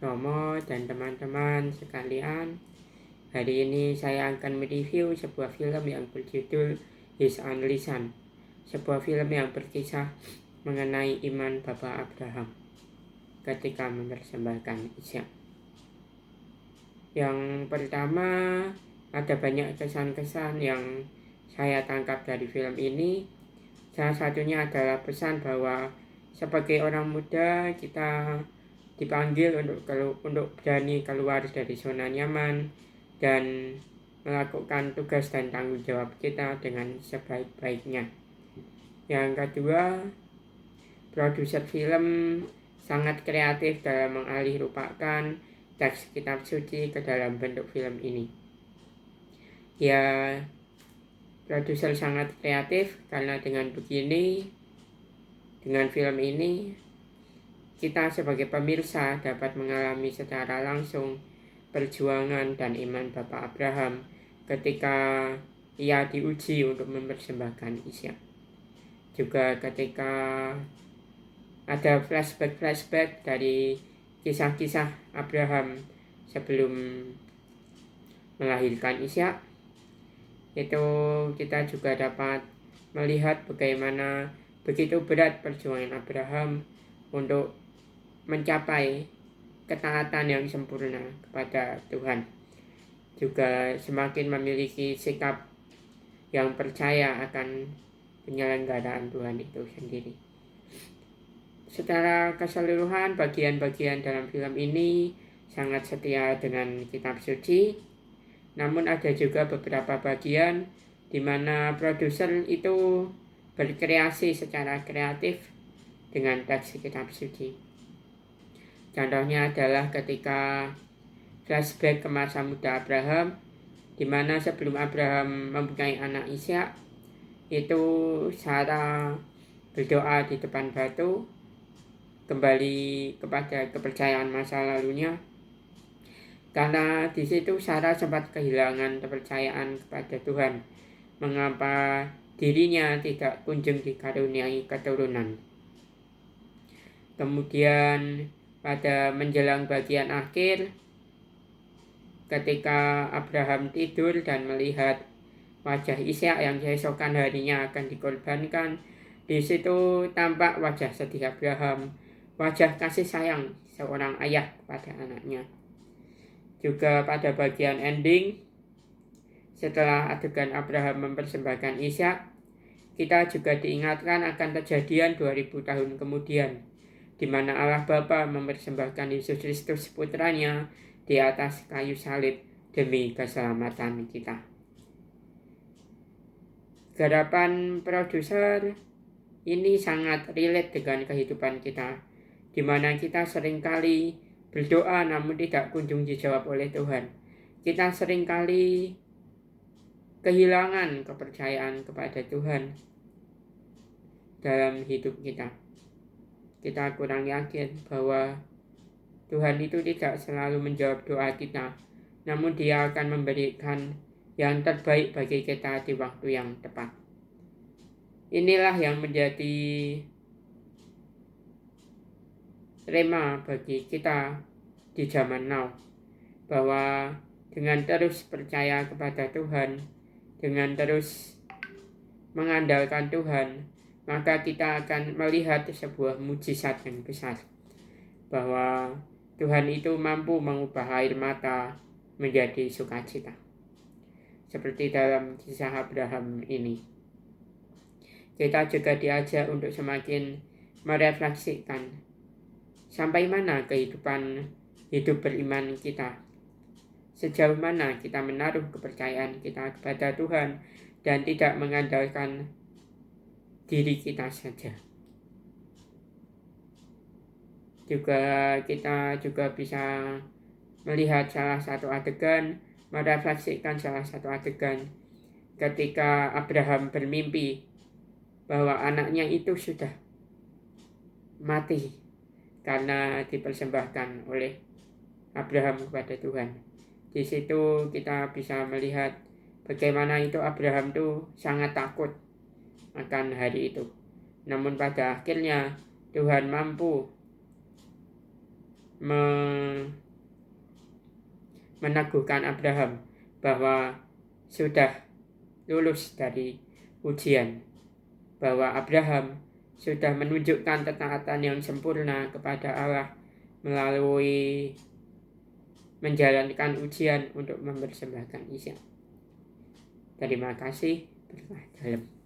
Romo dan teman-teman sekalian. Hari ini saya akan mereview sebuah film yang berjudul His Only Son, sebuah film yang berkisah mengenai iman Bapak Abraham ketika mempersembahkan Ishak. Yang pertama, ada banyak kesan-kesan yang saya tangkap dari film ini. Salah satunya adalah pesan bahwa sebagai orang muda kita dipanggil untuk berani keluar dari zona nyaman dan melakukan tugas dan tanggung jawab kita dengan sebaik-baiknya. Yang kedua, produser film sangat kreatif dalam mengalihrupakan teks kitab suci ke dalam bentuk film ini. Ya, produser sangat kreatif karena dengan film ini kita sebagai pemirsa dapat mengalami secara langsung perjuangan dan iman Bapak Abraham ketika ia diuji untuk mempersembahkan Ishak. Juga ketika ada flashback dari kisah-kisah Abraham sebelum melahirkan Ishak, itu kita juga dapat melihat bagaimana begitu berat perjuangan Abraham untuk mencapai ketaatan yang sempurna kepada Tuhan. Juga semakin memiliki sikap yang percaya akan penyelenggaraan Tuhan itu sendiri. Secara keseluruhan, bagian-bagian dalam film ini sangat setia dengan kitab suci. Namun ada juga beberapa bagian di mana produser itu berkreasi secara kreatif dengan teks kitab suci. Contohnya adalah ketika flashback ke masa muda Abraham, di mana sebelum Abraham mempunyai anak Ishak, itu Sarah berdoa di depan batu, kembali kepada kepercayaan masa lalunya. Karena di situ Sarah sempat kehilangan kepercayaan kepada Tuhan, mengapa dirinya tidak kunjung dikaruniai keturunan. Kemudian pada menjelang bagian akhir, ketika Abraham tidur dan melihat wajah Ishak yang keesokan harinya akan dikorbankan, di situ tampak wajah sedih Abraham, wajah kasih sayang seorang ayah kepada anaknya. Juga pada bagian ending, setelah adegan Abraham mempersembahkan Ishak, kita juga diingatkan akan kejadian 2000 tahun kemudian, di mana Allah Bapa mempersembahkan Yesus Kristus putranya di atas kayu salib demi keselamatan kita. Garapan produser ini sangat relate dengan kehidupan kita, di mana kita seringkali berdoa namun tidak kunjung dijawab oleh Tuhan. Kita seringkali kehilangan kepercayaan kepada Tuhan dalam hidup kita. Kita kurang yakin bahwa Tuhan itu tidak selalu menjawab doa kita, namun Dia akan memberikan yang terbaik bagi kita di waktu yang tepat. Inilah yang menjadi rema bagi kita di zaman now, bahwa dengan terus percaya kepada Tuhan, dengan terus mengandalkan Tuhan, maka kita akan melihat sebuah mujizat yang besar, bahwa Tuhan itu mampu mengubah air mata menjadi sukacita, seperti dalam kisah Abraham ini. Kita juga diajak untuk semakin merefleksikan sampai mana kehidupan hidup beriman kita, sejauh mana kita menaruh kepercayaan kita kepada Tuhan dan tidak mengandalkan diri kita saja. Juga kita juga bisa melihat salah satu adegan, merefleksikan salah satu adegan ketika Abraham bermimpi bahwa anaknya itu sudah mati karena dipersembahkan oleh Abraham kepada Tuhan. Di situ kita bisa melihat bagaimana itu Abraham itu sangat takut akan hari itu. Namun pada akhirnya Tuhan mampu meneguhkan Abraham bahwa sudah lulus dari ujian, bahwa Abraham sudah menunjukkan ketaatan yang sempurna kepada Allah melalui menjalankan ujian untuk mempersembahkan Ishak. Terima kasih. Berkah dalam.